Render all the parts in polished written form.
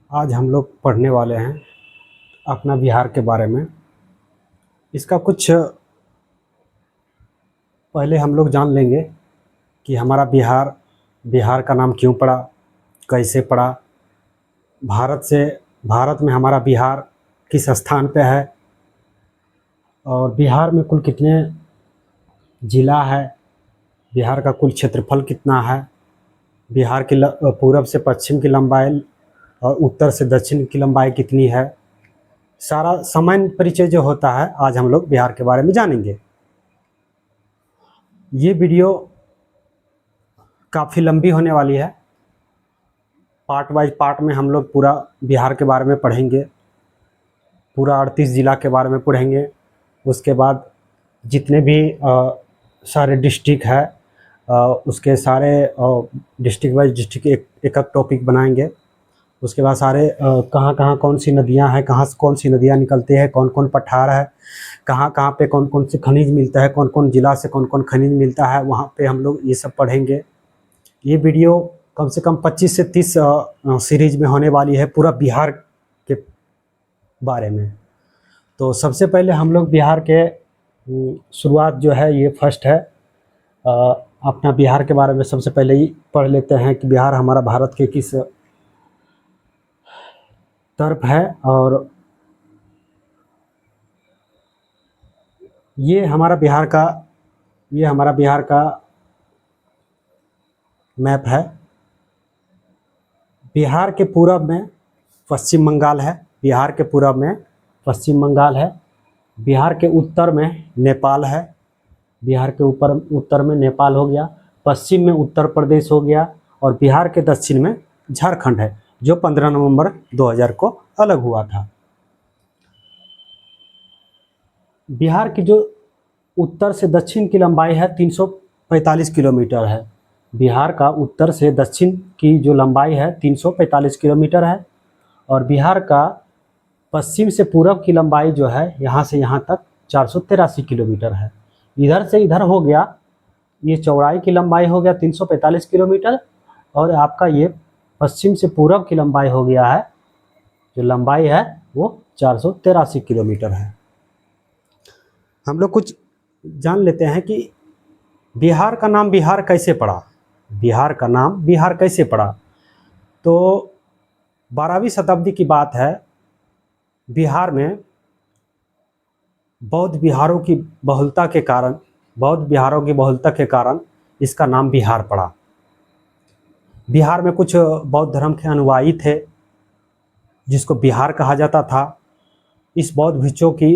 आज हम लोग पढ़ने वाले हैं अपना बिहार के बारे में। इसका कुछ पहले हम लोग जान लेंगे कि हमारा बिहार बिहार का नाम क्यों पड़ा, कैसे पड़ा, भारत में हमारा बिहार किस स्थान पे है और बिहार में कुल कितने ज़िला है, बिहार का कुल क्षेत्रफल कितना है, बिहार की पूरब से पश्चिम की लंबाई और उत्तर से दक्षिण की लंबाई कितनी है। सारा सामान्य परिचय जो होता है आज हम लोग बिहार के बारे में जानेंगे। ये वीडियो काफ़ी लंबी होने वाली है। पार्ट वाइज पार्ट में हम लोग पूरा बिहार के बारे में पढ़ेंगे, पूरा 38 ज़िला के बारे में पढ़ेंगे। उसके बाद जितने भी सारे डिस्ट्रिक्ट है उसके सारे डिस्ट्रिक्ट वाइज डिस्ट्रिक्ट एक एक टॉपिक बनाएंगे। उसके बाद सारे कहाँ कहाँ कौन सी नदियाँ हैं, कहाँ से कौन सी नदियाँ निकलती है, कौन कौन पठार है, कहाँ कहाँ पे कौन कौन से खनिज मिलता है, कौन कौन ज़िला से कौन कौन खनिज मिलता है, वहाँ पे हम लोग ये सब पढ़ेंगे। ये वीडियो कम से कम 25 से 30 सीरीज में होने वाली है पूरा बिहार के बारे में। तो सबसे पहले हम लोग बिहार के शुरुआत जो है ये फर्स्ट है, अपना बिहार के बारे में सबसे पहले ही पढ़ लेते हैं कि बिहार हमारा भारत के किस तरफ है। और ये हमारा बिहार का मैप है। बिहार के पूरब में पश्चिम बंगाल है, बिहार के पूरब में पश्चिम बंगाल है, बिहार के उत्तर में नेपाल है, बिहार के ऊपर उत्तर में नेपाल हो गया, पश्चिम में उत्तर प्रदेश हो गया और बिहार के दक्षिण में झारखंड है जो 15 नवंबर 2000 को अलग हुआ था। बिहार की जो उत्तर से दक्षिण की लंबाई है 345 किलोमीटर है। बिहार का उत्तर से दक्षिण की जो लंबाई है 345 किलोमीटर है और बिहार का पश्चिम से पूरब की लंबाई जो है यहाँ से यहाँ तक 483 किलोमीटर है। इधर से इधर हो गया, ये चौड़ाई की लंबाई हो गया 345 किलोमीटर और आपका ये पश्चिम से पूरब की लंबाई हो गया है, जो लंबाई है वो 483 किलोमीटर है। हम लोग कुछ जान लेते हैं कि बिहार का नाम बिहार कैसे पड़ा। बिहार का नाम बिहार कैसे पड़ा, तो 12वीं शताब्दी की बात है। बिहार में बौद्ध बिहारों की बहुलता के कारण इसका नाम बिहार पड़ा। बिहार में कुछ बौद्ध धर्म के अनुयायी थे जिसको बिहार कहा जाता था। इस बौद्ध भिक्षुओं की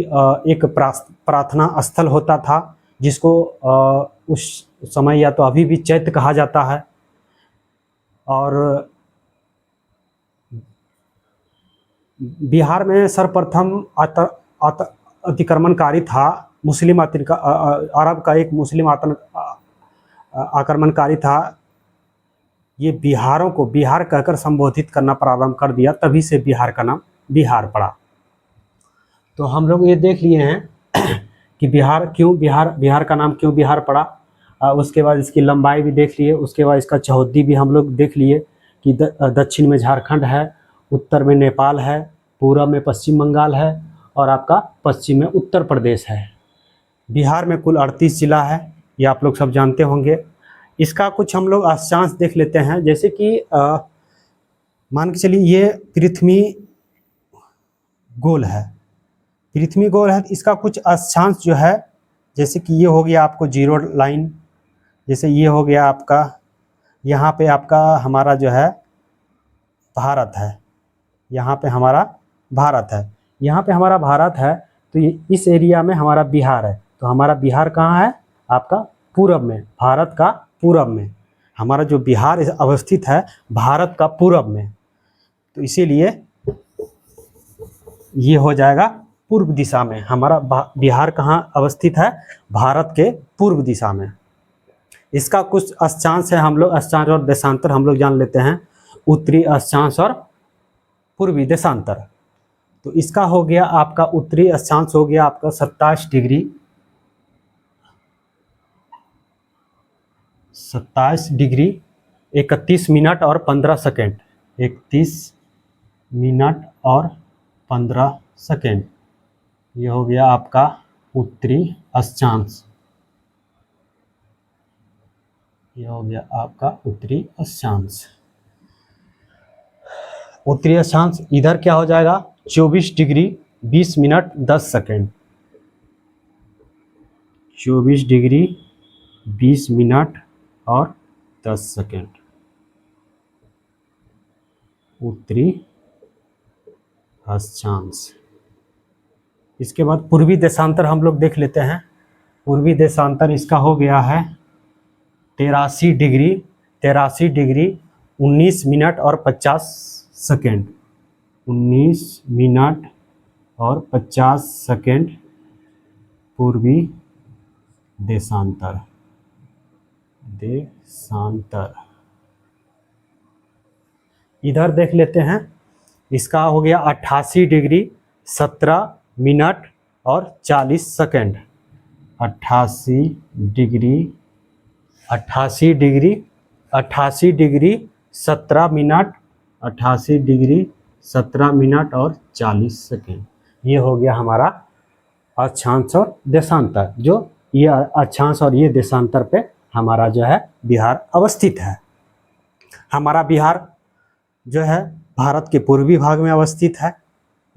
एक प्रार्थना स्थल होता था जिसको उस समय या तो अभी भी चैत्य कहा जाता है। और बिहार में सर्वप्रथम अतिक्रमणकारी था अरब का एक मुस्लिम आक्रमणकारी था। ये बिहारों को बिहार कहकर संबोधित करना प्रारंभ कर दिया, तभी से बिहार का नाम बिहार पड़ा। तो हम लोग ये देख लिए हैं कि बिहार का नाम क्यों बिहार पड़ा। उसके बाद इसकी लंबाई भी देख लिए, उसके बाद इसका चौहद्दी भी हम लोग देख लिए कि दक्षिण में झारखंड है, उत्तर में नेपाल है, पूरब में पश्चिम बंगाल है और आपका पश्चिम में उत्तर प्रदेश है। बिहार में कुल 38 जिला है, ये आप लोग सब जानते होंगे। इसका कुछ हम लोग अक्षांश देख लेते हैं, जैसे कि मान के चलिए ये पृथ्वी गोल है, इसका कुछ अक्षांश जो है, जैसे कि ये हो गया आपको जीरो लाइन, जैसे ये हो गया आपका, यहाँ पे आपका हमारा जो है भारत है, यहाँ पे हमारा भारत है। तो ये इस एरिया में हमारा बिहार है। तो हमारा बिहार कहाँ है, आपका पूरब में, भारत का पूरब में। हमारा जो बिहार अवस्थित है भारत का पूरब में, तो इसीलिए ये हो जाएगा पूर्व दिशा में। हमारा बिहार कहाँ अवस्थित है, भारत के पूर्व दिशा में। इसका कुछ अक्षांश है, हम लोग अक्षांश और देशांतर हम लोग जान लेते हैं, उत्तरी अक्षांश और पूर्वी देशांतर। तो इसका हो गया आपका उत्तरी अक्षांश हो गया आपका 27 डिग्री 31 मिनट और 15 सेकेंड, 31 मिनट और 15 सेकेंड। ये हो गया आपका उत्तरी अक्षांश। ये हो गया आपका उत्तरी अक्षांश। उत्तरी अक्षांश इधर क्या हो जाएगा, 24 degree 20 minute 10 second. 24 degree 20 minute और 10 सेकेंड उत्तरी अक्षांश। इसके बाद पूर्वी देशांतर हम लोग देख लेते हैं। पूर्वी देशांतर इसका हो गया है 83 डिग्री 19 मिनट और 50 सेकेंड। 19 मिनट और 50 सेकेंड पूर्वी देशांतर। इधर देख लेते हैं, इसका हो गया 88 डिग्री 17 मिनट और 40 second. 88 degree 17 minute 88 degree 17 minute और 40 सेकेंड। ये हो गया हमारा अक्षांश और देशांतर। जो ये अक्षांश और ये देशांतर पे हमारा जो है बिहार अवस्थित है। हमारा बिहार जो है भारत के पूर्वी भाग में अवस्थित है।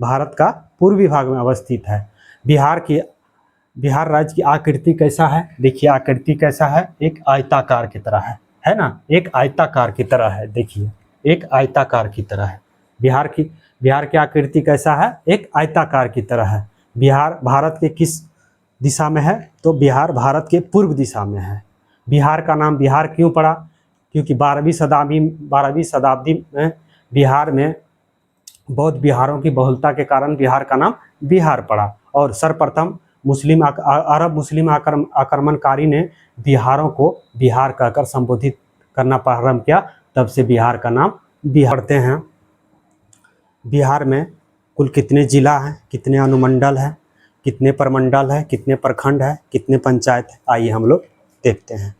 भारत का पूर्वी भाग में अवस्थित है। बिहार राज्य की आकृति कैसा है, देखिए आकृति कैसा है, एक आयताकार की तरह है ना, एक आयताकार की तरह है। देखिए एक आयताकार की तरह है। बिहार की आकृति कैसा है, एक आयताकार की तरह है। बिहार भारत के किस दिशा में है, तो बिहार भारत के पूर्व दिशा में है। बिहार का नाम बिहार क्यों पड़ा, क्योंकि 12वीं शताब्दी में बिहार में बौद्ध बिहारों की बहुलता के कारण बिहार का नाम बिहार पड़ा। और सर्वप्रथम अरब मुस्लिम आक्रमणकारी ने बिहारों को बिहार कहकर संबोधित करना प्रारंभ किया, तब से बिहार का नाम बिहार पढ़ते हैं। बिहार में कुल कितने जिला हैं, कितने अनुमंडल हैं, कितने प्रमंडल है, कितने प्रखंड है, कितने पंचायत है, आइए हम लोग देखते हैं।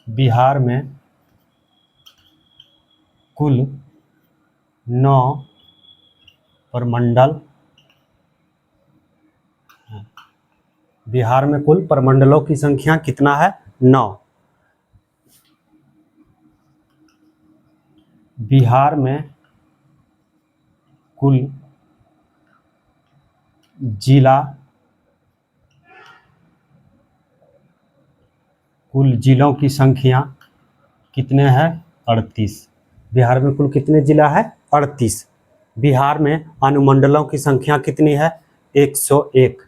बिहार में कुल 9 प्रमंडल। बिहार में कुल प्रमंडलों की संख्या कितना है, 9। बिहार में कुल जिलों की संख्या कितने हैं, 38। बिहार में कुल कितने जिला है, 38। बिहार में अनुमंडलों की संख्या कितनी है, 101।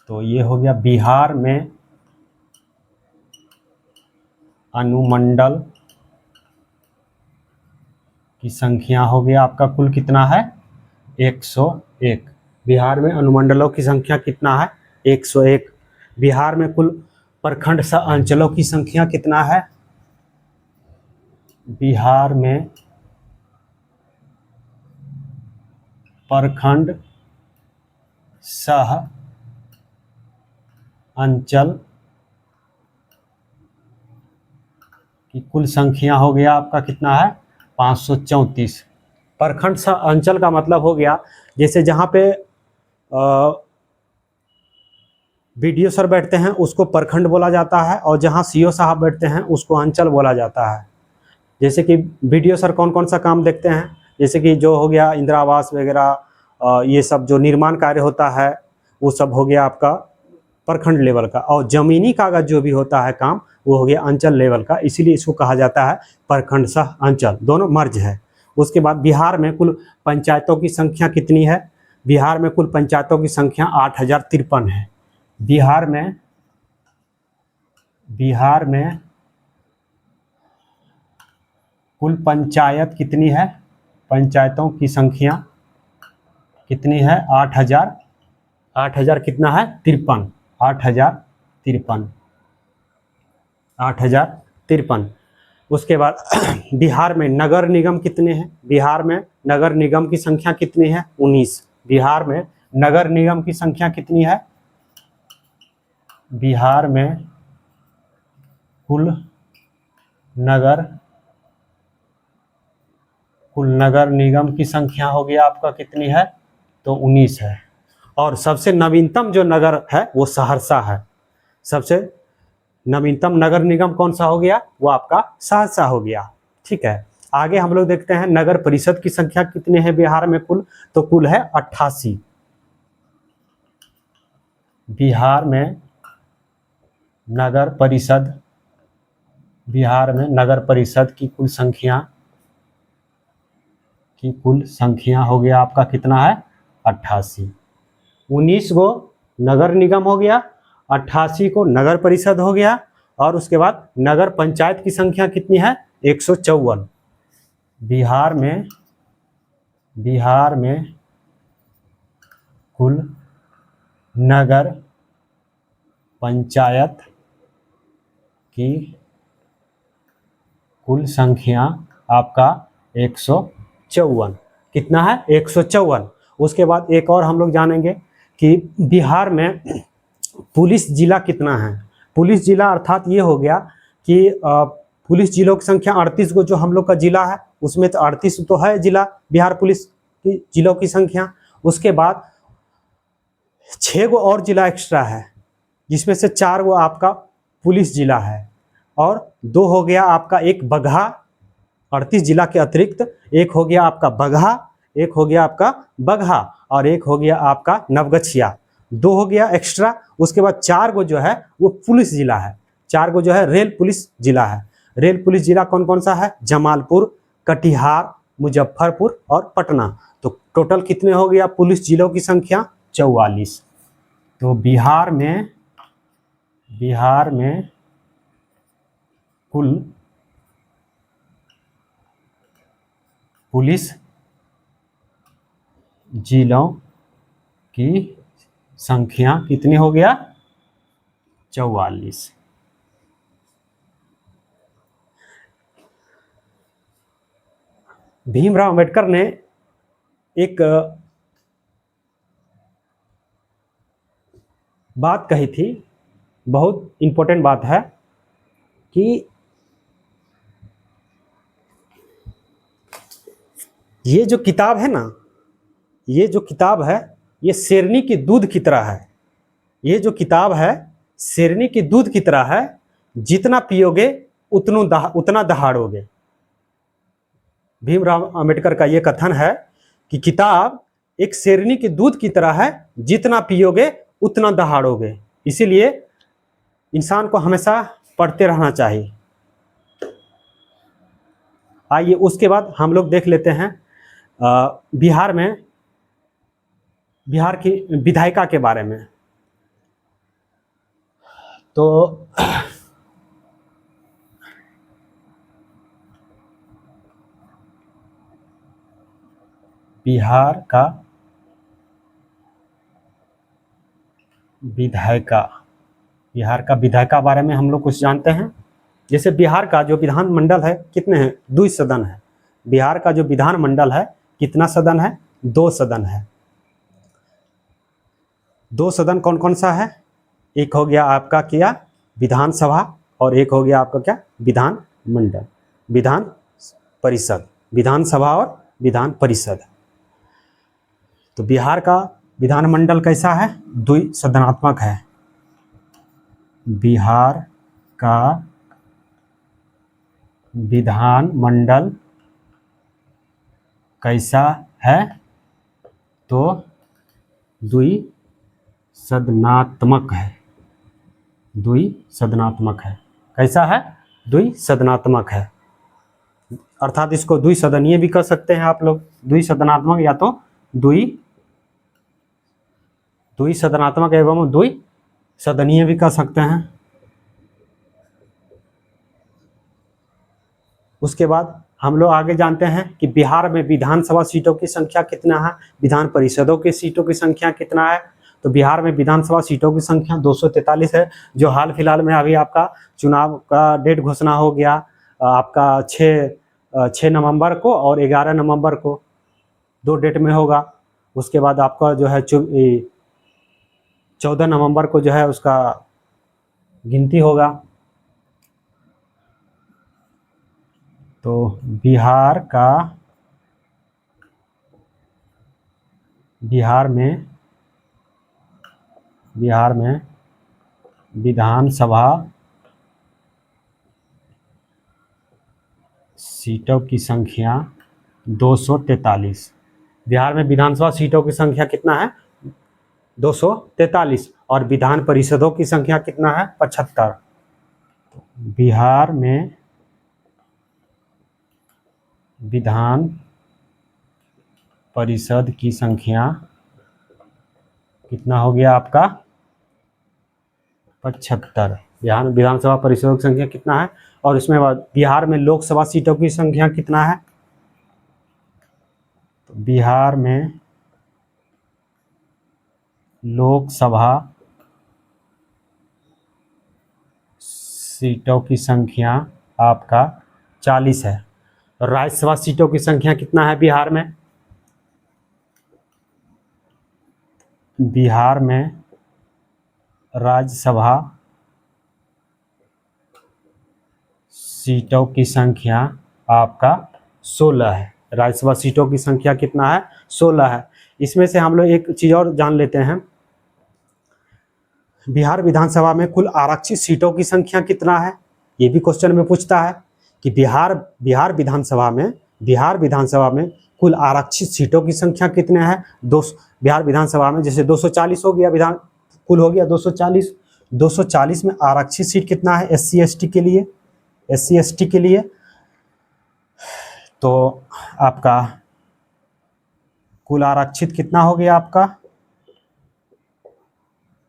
तो ये हो गया बिहार में अनुमंडल की संख्या हो गया आपका कुल कितना है, 101। बिहार में अनुमंडलों की संख्या कितना है, 101। बिहार में कुल प्रखंड सह अंचलों की संख्या कितना है, बिहार में प्रखंड सह अंचल की कुल संख्या हो गया आपका कितना है, 534। प्रखंड सह अंचल का मतलब हो गया, जैसे जहाँ पे बीडीओ सर बैठते हैं उसको प्रखंड बोला जाता है, और जहाँ सीओ साहब बैठते हैं उसको अंचल बोला जाता है। जैसे कि बीडीओ सर कौन कौन सा काम देखते हैं, जैसे कि जो हो गया इंदिरा आवास वगैरह, ये सब जो निर्माण कार्य होता है वो सब हो गया आपका प्रखंड लेवल का, और ज़मीनी कागज जो भी होता है काम वो हो गया अंचल लेवल का। इसीलिए इसको कहा जाता है प्रखंड सह अंचल, दोनों मर्ज है। उसके बाद बिहार में कुल पंचायतों की संख्या कितनी है, बिहार में कुल पंचायतों की संख्या 8053 है। बिहार में कुल पंचायत कितनी है, पंचायतों की संख्या कितनी है, 8000 कितना है, 53। 8053। उसके बाद बिहार में नगर निगम कितने हैं, बिहार में नगर निगम की संख्या कितनी है, 19। बिहार में नगर निगम की संख्या कितनी है? बिहार में कुल नगर निगम की संख्या हो गया आपका कितनी है? तो 19 है। और सबसे नवीनतम जो नगर है वो सहरसा है। सबसे नवीनतम नगर निगम कौन सा हो गया? वो आपका सहरसा हो गया। ठीक है, आगे हम लोग देखते हैं नगर परिषद की संख्या कितने हैं बिहार में कुल? तो कुल है 88। बिहार में नगर परिषद की कुल संख्या हो गया आपका कितना है? 88। 19 गो नगर निगम हो गया, 88 को नगर परिषद हो गया, और उसके बाद नगर पंचायत की संख्या कितनी है? 154। बिहार में कुल नगर पंचायत की कुल संख्या आपका 154। कितना है? 154। उसके बाद एक और हम लोग जानेंगे कि बिहार में पुलिस जिला कितना है। पुलिस जिला अर्थात ये हो गया कि पुलिस जिलों की संख्या 38 को जो हम लोग का जिला है उसमें तो 38 तो है जिला बिहार पुलिस की जिलों की संख्या। उसके बाद 6 गो और जिला एक्स्ट्रा है, जिसमें से 4 गो आपका पुलिस जिला है, और 2 हो गया आपका एक बगहा। 38 जिला के अतिरिक्त एक हो गया आपका बगहा, एक हो गया आपका बगहा, और एक हो गया आपका नवगछिया। 2 हो गया एक्स्ट्रा। उसके बाद 4 गो जो है वो पुलिस जिला है। 4 गो जो है रेल पुलिस जिला है। रेल पुलिस जिला कौन कौन सा है? जमालपुर, कटिहार, मुजफ्फरपुर और पटना। तो टोटल कितने हो गया पुलिस जिलों की संख्या? 44। तो बिहार में कुल पुलिस जिलों की संख्या कितनी हो गया? 44। भीमराव अंबेडकर ने एक बात कही थी, बहुत इंपॉर्टेंट बात है, कि ये जो किताब है ना, ये जो किताब है ये शेरनी की दूध की तरह है। ये जो किताब है शेरनी की दूध की तरह है, जितना पियोगे उतना दहाड़ोगे। भीमराव अंबेडकर का ये कथन है कि किताब एक शेरनी के दूध की तरह है, जितना पियोगे उतना दहाड़ोगे। इसीलिए इंसान को हमेशा पढ़ते रहना चाहिए। आइए उसके बाद हम लोग देख लेते हैं बिहार की विधायिका के बारे में। तो बिहार का विधायिका बारे में हम लोग कुछ जानते हैं। जैसे बिहार का जो विधानमंडल है कितने हैं? 2 सदन है। बिहार का जो विधानमंडल है कितना सदन है? 2 सदन है। 2 सदन कौन कौन सा है? एक हो गया आपका क्या? विधानसभा, और एक हो गया आपका क्या? विधानमंडल, विधान परिषद। विधानसभा और विधान परिषद। तो बिहार का विधानमंडल कैसा है? द्विसदनात्मक है। बिहार का विधानमंडल कैसा है? तो द्विसदनात्मक है। द्विसदनात्मक है। कैसा है? द्विसदनात्मक है। अर्थात इसको द्विसदनीय भी कह सकते हैं आप लोग। द्विसदनात्मक या तो द्विसदनात्मक एवं द्विसदनीय भी कह सकते हैं। उसके बाद हम लोग आगे जानते हैं कि बिहार में विधानसभा सीटों की संख्या कितना है, विधान परिषदों की सीटों की संख्या कितना है। तो बिहार में विधानसभा सीटों की संख्या 243 है, जो हाल फिलहाल में अभी आपका चुनाव का डेट घोषणा हो गया आपका 6 नवंबर को और 11 नवंबर को, 2 डेट में होगा। उसके बाद आपका जो है 14 नवंबर को जो है उसका गिनती होगा। तो बिहार में विधानसभा सीटों की संख्या 243। बिहार में विधानसभा सीटों की संख्या कितना है? 243। और विधान परिषदों की संख्या कितना है? 75। बिहार में विधान परिषद की संख्या कितना हो गया आपका? 75। बिहार में विधानसभा परिषदों की संख्या कितना है? और इसमें बिहार में लोकसभा सीटों की संख्या कितना है? तो बिहार में लोकसभा सीटों की संख्या आपका 40 है। राज्यसभा सीटों की संख्या कितना है बिहार में? बिहार में राज्यसभा सीटों की संख्या आपका 16 है। राज्यसभा सीटों की संख्या कितना है? 16 है। इसमें से हम लोग एक चीज़ और जान लेते हैं, बिहार विधानसभा में कुल आरक्षित सीटों की संख्या कितना है? ये भी क्वेश्चन में पूछता है कि बिहार विधानसभा में कुल आरक्षित सीटों की संख्या कितने हैं? बिहार विधानसभा में जैसे 240 हो गया, कुल हो गया 240। 240 में आरक्षित सीट कितना है एससी एसटी के लिए? तो आपका कुल आरक्षित कितना हो गया आपका?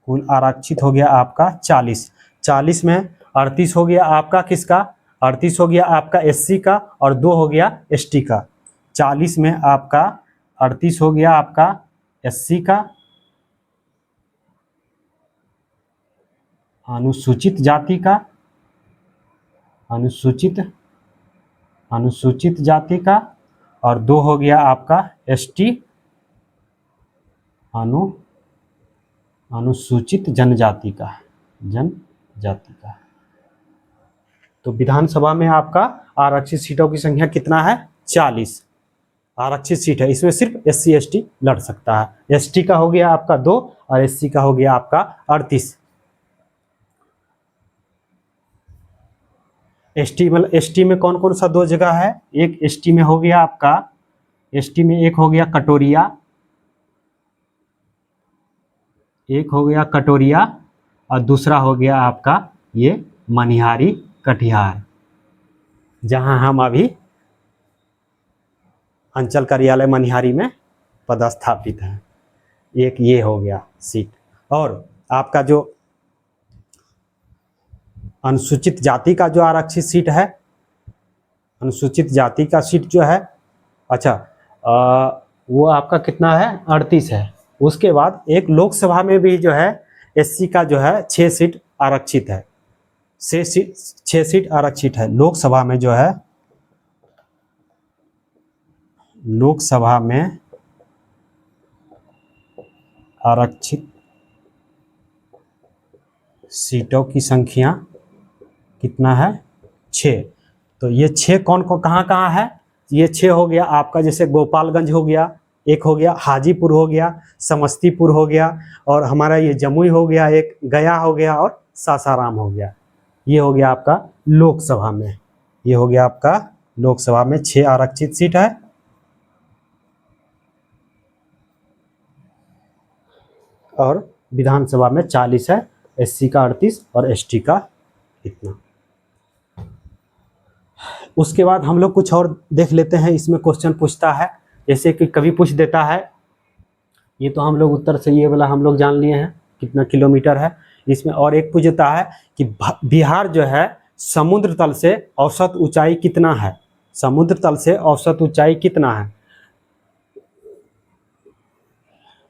कुल आरक्षित हो गया आपका 40। 40 में 38 हो गया आपका किसका? 38 हो गया आपका एससी का और 2 हो गया एसटी का। 40 में आपका 38 हो गया आपका एससी का, अनुसूचित जाति का, अनुसूचित जाति का, और 2 हो गया आपका एसटी, अनुसूचित जनजाति का। तो विधानसभा में आपका आरक्षित सीटों की संख्या कितना है? 40 आरक्षित सीट है। इसमें सिर्फ एससी एसटी लड़ सकता है। एसटी का हो गया आपका 2 और एससी का हो गया आपका 38। एसटी में कौन कौन सा 2 जगह है? एक एसटी में हो गया आपका, एसटी में एक हो गया कटोरिया, और दूसरा हो गया आपका ये मनिहारी कटिहार, जहां हम अभी अंचल कार्यालय मनिहारी में पदस्थापित हैं। एक ये हो गया सीट। और आपका जो अनुसूचित जाति का जो आरक्षित सीट है, अनुसूचित जाति का सीट जो है, अच्छा वो आपका कितना है? 38 है। उसके बाद एक लोकसभा में भी जो है एससी का जो है 6 सीट आरक्षित है। 6 सीट आरक्षित है लोकसभा में जो है। लोकसभा में आरक्षित सीटों की संख्या कितना है? 6। तो ये 6 कौन कौन कहाँ है? ये 6 हो गया आपका, जैसे गोपालगंज हो गया, एक हो गया हाजीपुर हो गया, समस्तीपुर हो गया, और हमारा ये जमुई हो गया, एक गया हो गया, और सासाराम हो गया। ये हो गया आपका लोकसभा में। ये हो गया आपका लोकसभा में 6 आरक्षित सीट है। और विधानसभा में 40 है, एससी का 38 और एसटी का इतना। उसके बाद हम लोग कुछ और देख लेते हैं। इसमें क्वेश्चन पूछता है, जैसे कि कभी पूछ देता है, ये तो हम लोग उत्तर से ये वाला हम लोग जान लिए हैं कितना किलोमीटर है। इसमें और एक पूछता है कि बिहार जो है समुद्र तल से औसत ऊंचाई कितना है? समुद्र तल से औसत ऊंचाई कितना है?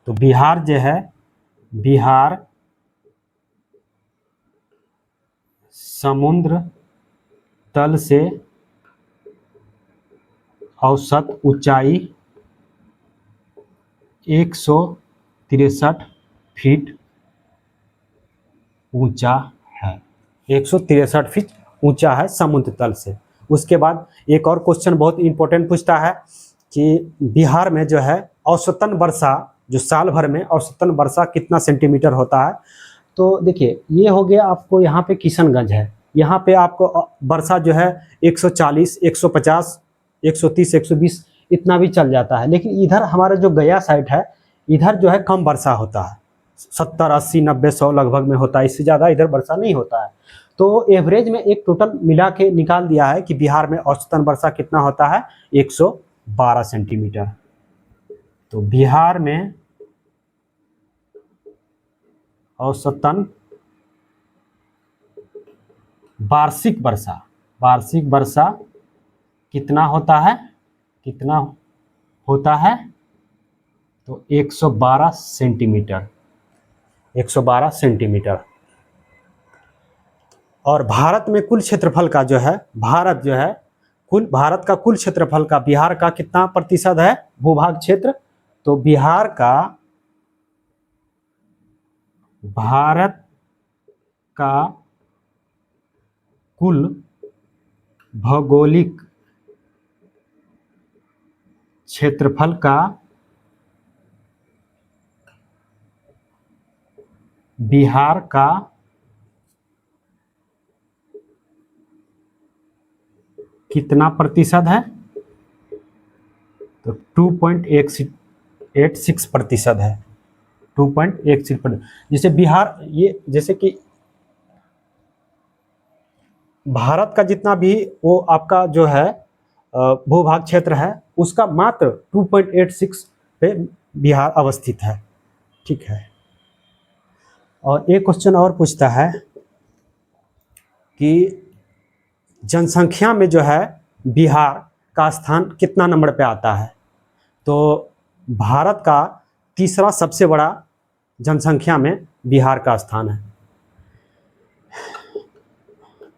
तो बिहार जो है, बिहार समुद्र तल से औसत ऊंचाई 163 फीट ऊंचा है। 163 फीट ऊंचा है समुद्र तल से। उसके बाद एक और क्वेश्चन बहुत इंपॉर्टेंट पूछता है कि बिहार में जो है औसतन वर्षा, जो साल भर में औसतन वर्षा कितना सेंटीमीटर होता है। तो देखिए ये हो गया आपको, यहाँ पे किशनगंज है, यहाँ पे आपको वर्षा जो है 140, 150, 130, 120 इतना भी चल जाता है। लेकिन इधर हमारा जो गया साइड है, इधर जो है कम वर्षा होता है, 70, 80, 90, 100 लगभग में होता है, इससे ज़्यादा इधर वर्षा नहीं होता है। तो एवरेज में एक टोटल मिला के निकाल दिया है कि बिहार में औसतन वर्षा कितना होता है, 112 सेंटीमीटर। तो बिहार में औसतन वार्षिक वर्षा कितना होता है, कितना होता है, तो 112 सेंटीमीटर, 112 सेंटीमीटर। और भारत में कुल क्षेत्रफल का जो है, भारत का कुल क्षेत्रफल का बिहार का कितना प्रतिशत है भूभाग क्षेत्र। तो बिहार का, भारत का कुल भौगोलिक क्षेत्रफल का बिहार का कितना प्रतिशत है, तो 2.86 प्रतिशत है, 2.86%। जैसे बिहार, ये जैसे कि भारत का जितना भी वो आपका जो है भूभाग क्षेत्र है, उसका मात्र 2.86 पे बिहार अवस्थित है। ठीक है। और एक क्वेश्चन और पूछता है कि जनसंख्या में जो है बिहार का स्थान कितना नंबर पे आता है। तो भारत का तीसरा सबसे बड़ा जनसंख्या में बिहार का स्थान है।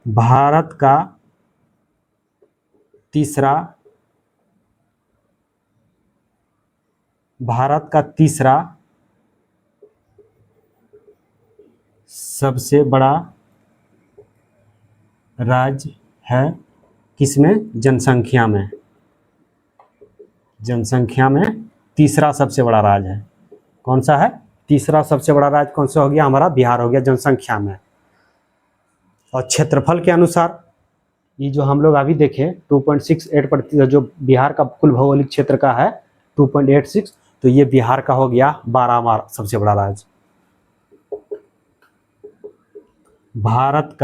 भारत का तीसरा सबसे बड़ा राज्य है किसमें, जनसंख्या में, जनसंख्या में तीसरा सबसे बड़ा राज्य है। कौन सा है, तीसरा सबसे बड़ा राज्य कौन सा हो गया, हमारा बिहार हो गया जनसंख्या में। और क्षेत्रफल के अनुसार ये जो हम लोग अभी देखें 2.68% जो बिहार का कुल भौगोलिक क्षेत्र का है 2.86, तो ये बिहार का हो गया 12वां सबसे बड़ा राज्य। भारत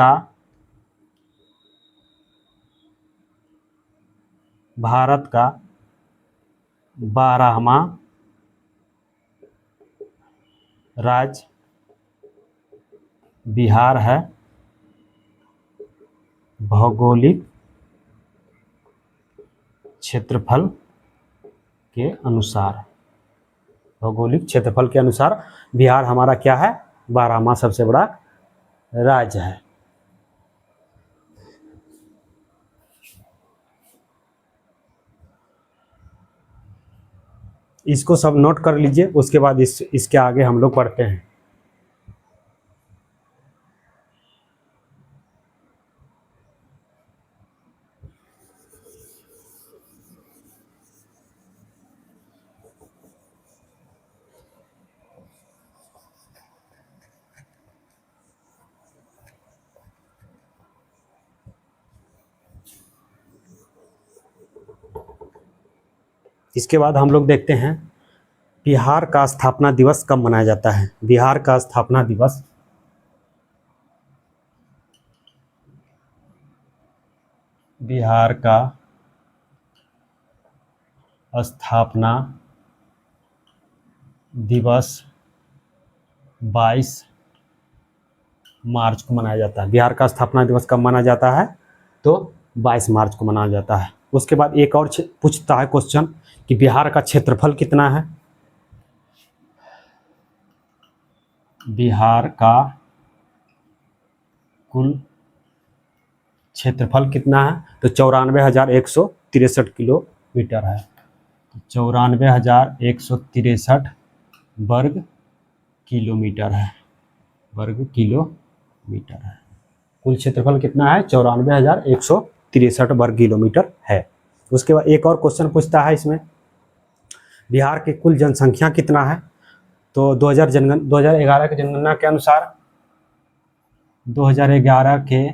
का 12वां राज्य बिहार है भौगोलिक क्षेत्रफल के अनुसार। भौगोलिक क्षेत्रफल के अनुसार बिहार हमारा क्या है, 12वां सबसे बड़ा राज्य है। इसको सब नोट कर लीजिए, उसके बाद इसके आगे हम लोग पढ़ते हैं। इसके बाद हम लोग देखते हैं बिहार का स्थापना दिवस कब मनाया जाता है। बिहार का स्थापना दिवस बिहार का स्थापना दिवस 22 मार्च को मनाया जाता है। बिहार का स्थापना दिवस कब मनाया जाता है, तो 22 मार्च को मनाया जाता है। उसके बाद एक और पूछता है क्वेश्चन कि बिहार का क्षेत्रफल कितना है। बिहार का कुल क्षेत्रफल कितना है, तो 94,163 किलोमीटर है। 94,163 वर्ग किलोमीटर है, वर्ग किलोमीटर है। कुल क्षेत्रफल कितना है? 94,163 वर्ग किलोमीटर है। उसके बाद एक और क्वेश्चन पूछता है इसमें, बिहार की कुल जनसंख्या कितना है? तो 2011 की जनगणना के अनुसार 2011 के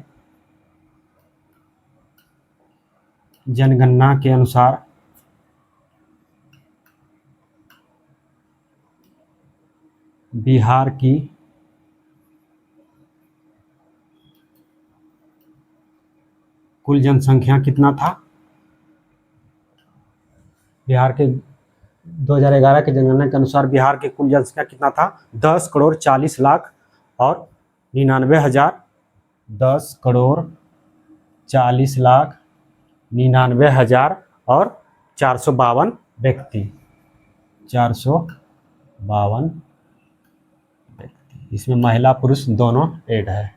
जनगणना के अनुसार बिहार की कुल जनसंख्या कितना था? बिहार के 2011 के जनगणना के अनुसार बिहार की कुल जनसंख्या कितना था? 10,40,00,000 और 99,000, 10,40,00,000, 99,000 और 452 व्यक्ति, 452 व्यक्ति। इसमें महिला पुरुष दोनों ऐड है,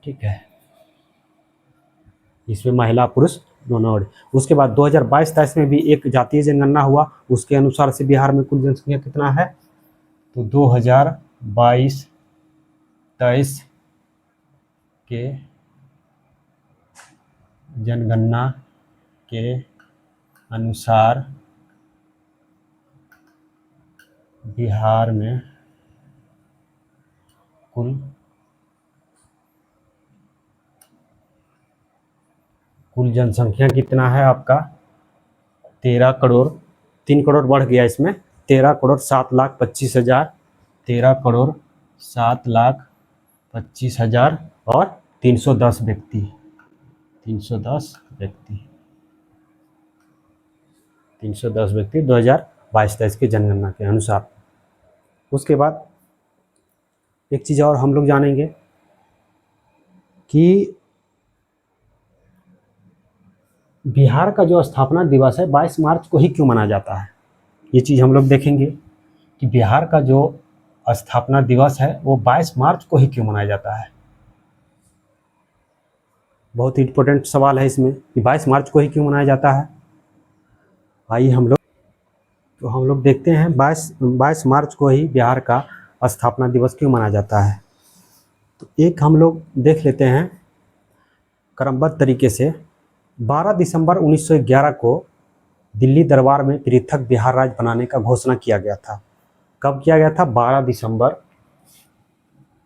ठीक है, इसमें महिला पुरुष दोनों ऐड। उसके बाद 2022-23 में भी एक जातीय जनगणना हुआ, उसके अनुसार से बिहार में कुल जनसंख्या कितना है? तो 2022-23 के जनगणना के अनुसार बिहार में कुल जनसंख्या कितना है आपका? 13 करोड़, 3 करोड़ बढ़ गया इसमें, 13,07,25,000, 13,07,25,000 और 310 व्यक्ति, 310 व्यक्ति, 310 व्यक्ति 2022-23 की जनगणना के अनुसार। उसके बाद एक चीज़ और हम लोग जानेंगे कि बिहार का जो स्थापना दिवस है 22 मार्च को ही क्यों मनाया जाता है, ये चीज़ हम लोग देखेंगे कि बिहार का जो स्थापना दिवस है वो 22 मार्च को ही क्यों मनाया जाता है। बहुत इम्पोर्टेंट सवाल है इसमें कि 22 मार्च को ही क्यों मनाया जाता है। आइए हम लोग देखते हैं 22 मार्च को ही बिहार का स्थापना दिवस क्यों मनाया जाता है। तो एक हम लोग देख लेते हैं क्रमबद्ध तरीके से। 12 दिसंबर 1911 को दिल्ली दरबार में पृथक बिहार राज्य बनाने का घोषणा किया गया था। कब किया गया था? 12 दिसंबर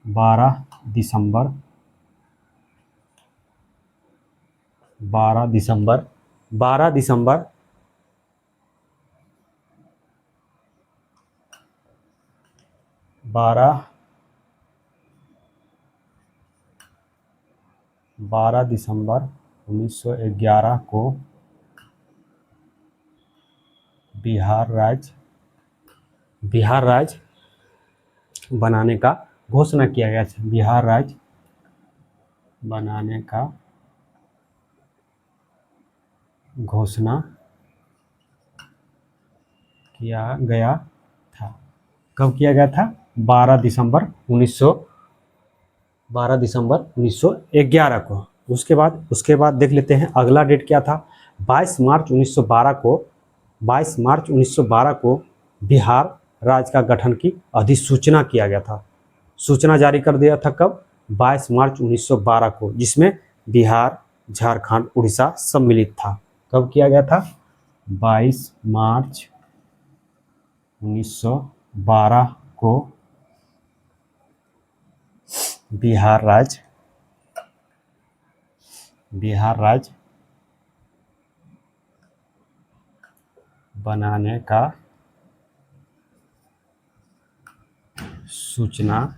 12 दिसंबर 12 दिसंबर 12 दिसंबर 12 दिसंबर 1911 को बिहार राज्य बनाने का घोषणा किया गया था। बिहार राज्य बनाने का घोषणा किया गया था। कब किया गया था? 12 दिसंबर 1911 को। उसके बाद देख लेते हैं अगला डेट क्या था। 22 मार्च 1912 को बिहार राज्य का गठन की अधिसूचना किया गया था। सूचना जारी कर दिया था कब? 22 मार्च 1912 को, जिसमें बिहार, झारखंड, उड़ीसा सम्मिलित था। कब किया गया था? 22 मार्च 1912 को बिहार राज्य बनाने का सूचना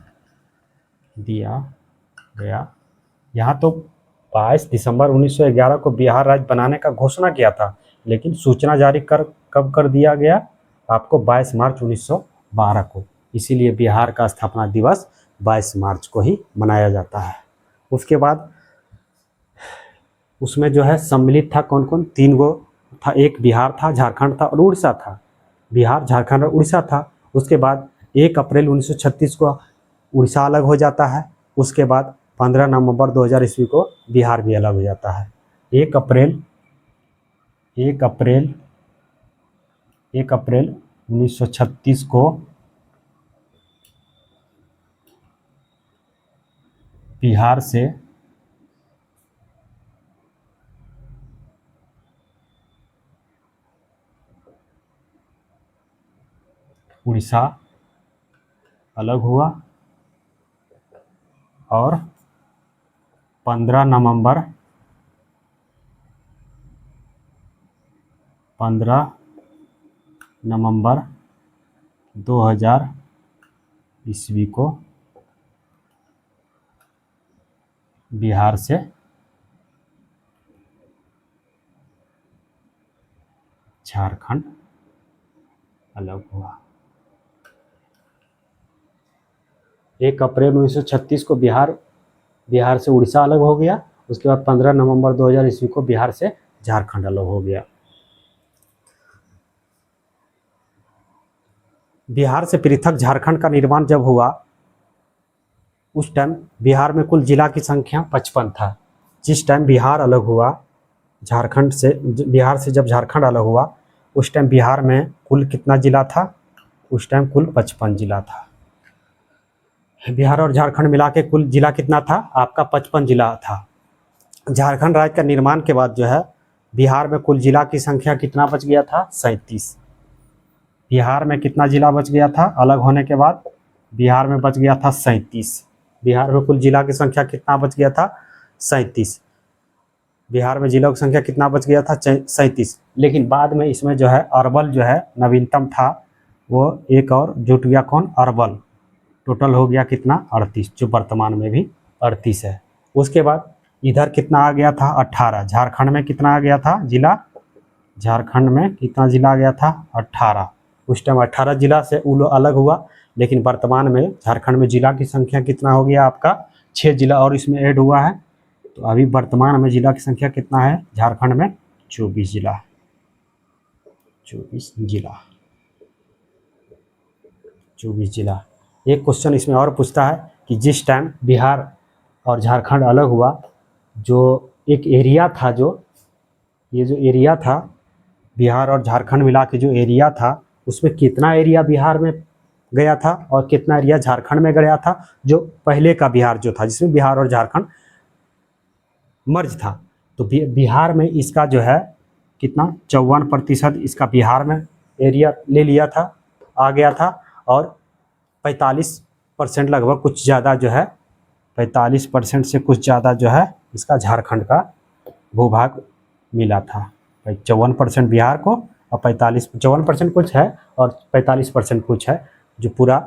दिया गया। यहाँ तो 22 दिसंबर 1911 को बिहार राज्य बनाने का घोषणा किया था, लेकिन सूचना जारी कब कर दिया गया आपको? 22 मार्च 1912 को। इसीलिए बिहार का स्थापना दिवस 22 मार्च को ही मनाया जाता है। उसके बाद उसमें जो है सम्मिलित था कौन कौन? 3 गो था, एक बिहार था, झारखंड था और उड़ीसा था। बिहार, झारखंड और उड़ीसा था। उसके बाद 1 अप्रैल 1936 को उड़ीसा अलग हो जाता है। उसके बाद 15 नवंबर 2000 ईस्वी को बिहार भी अलग हो जाता है। 1 अप्रैल 1 अप्रैल 1936 को बिहार से उड़ीसा अलग हुआ और 15 नवंबर 2000 ईस्वी को बिहार से झारखंड अलग हुआ। 1 अप्रैल 1936 को बिहार से उड़ीसा अलग हो गया। उसके बाद 15 नवंबर 2000 ईस्वी को बिहार से झारखंड अलग हो गया। बिहार से पृथक झारखंड का निर्माण जब हुआ, उस टाइम बिहार में कुल जिला की संख्या 55 था। जिस टाइम बिहार अलग हुआ झारखंड से, बिहार से जब झारखंड अलग हुआ, उस टाइम बिहार में कुल कितना जिला था? उस टाइम कुल 55 जिला था। बिहार और झारखंड मिला के कुल जिला कितना था? आपका 55 जिला था। झारखंड राज्य का निर्माण के बाद जो है बिहार में कुल जिला की संख्या कितना बच गया था? 37। बिहार में कितना जिला बच गया था अलग होने के बाद? बिहार में बच गया था 37। बिहार में कुल जिला की संख्या कितना बच गया था? 37। बिहार में जिलों की संख्या कितना बच गया था? 37। लेकिन बाद में इसमें जो है अरवल जो है नवीनतम था, वो एक और जुट गया। कौन? अरवल। टोटल हो गया कितना? 38, जो वर्तमान में भी 38 है। उसके बाद इधर कितना आ गया था? 18। झारखंड में कितना आ गया था जिला? झारखंड में कितना जिला आ गया था? 18। उस टाइम 18 जिला से वो अलग हुआ, लेकिन वर्तमान में झारखंड में जिला की संख्या कितना हो गया आपका? 6 जिला और इसमें ऐड हुआ है। तो अभी वर्तमान में जिला की संख्या कितना है झारखंड में? 24 जिला। 24 जिला। 24 जिला। एक क्वेश्चन इसमें और पूछता है कि जिस टाइम बिहार और झारखंड अलग हुआ, जो एक एरिया था, जो ये जो एरिया था बिहार और झारखंड मिला के जो एरिया था, उसमें कितना एरिया बिहार में गया था और कितना एरिया झारखंड में गया था? जो पहले का बिहार जो था, जिसमें बिहार और झारखंड मर्ज था, तो बिहार में इसका जो है कितना? 54% इसका बिहार में एरिया ले लिया था, आ गया था। और 45% लगभग, कुछ ज़्यादा जो है 45% से कुछ ज़्यादा जो है इसका झारखंड का भूभाग मिला था। 54% बिहार को और 54% कुछ है और 45% कुछ है, जो पूरा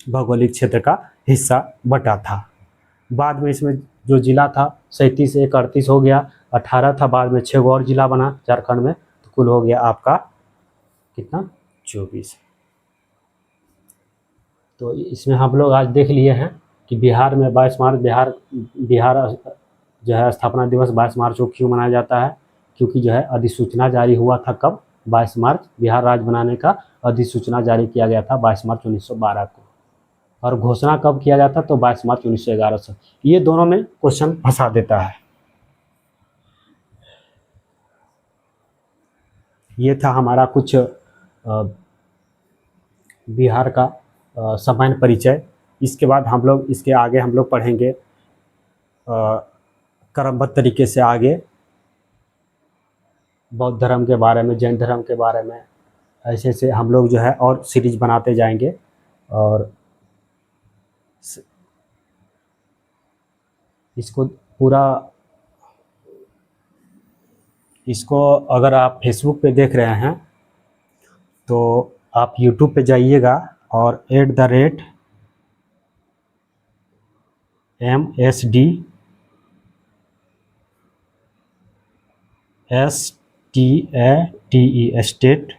भौगोलिक क्षेत्र का हिस्सा बटा था। बाद में इसमें जो जिला था 37 से 38 हो गया, 18 था, बाद में 6 और जिला बना झारखंड में, तो कुल हो गया आपका कितना? 24। तो इसमें हम लोग आज देख लिए हैं कि बिहार में 22 मार्च बिहार जो है स्थापना दिवस 22 मार्च को क्यों मनाया जाता है? क्योंकि जो है अधिसूचना जारी हुआ था कब? 22 मार्च। बिहार राज्य बनाने का अधिसूचना जारी किया गया था 22 मार्च 1912 को। और घोषणा कब किया जाता? तो 22 मार्च 1911 से। ये दोनों में क्वेश्चन फंसा देता है। ये था हमारा कुछ बिहार का सामान्य परिचय। इसके बाद हम लोग इसके आगे हम लोग पढ़ेंगे क्रमबद्ध तरीके से आगे बौद्ध धर्म के बारे में, जैन धर्म के बारे में, ऐसे ऐसे हम लोग जो है और सीरीज बनाते जाएंगे। और इसको पूरा, इसको अगर आप फेसबुक पे देख रहे हैं तो आप यूट्यूब पे जाइएगा और @MSD STATE state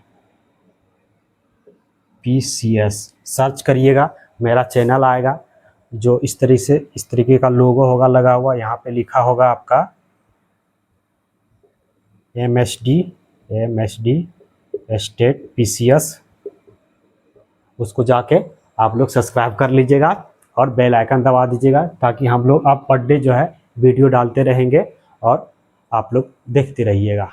PCS search करिएगा, मेरा चैनल आएगा, जो इस तरीके का लोगो होगा लगा हुआ, यहाँ पे लिखा होगा आपका MSD स्टेट PCS। उसको जाके आप लोग सब्सक्राइब कर लीजिएगा और बेल आइकन दबा दीजिएगा, ताकि हम लोग अब पर डे जो है वीडियो डालते रहेंगे और आप लोग देखते रहिएगा।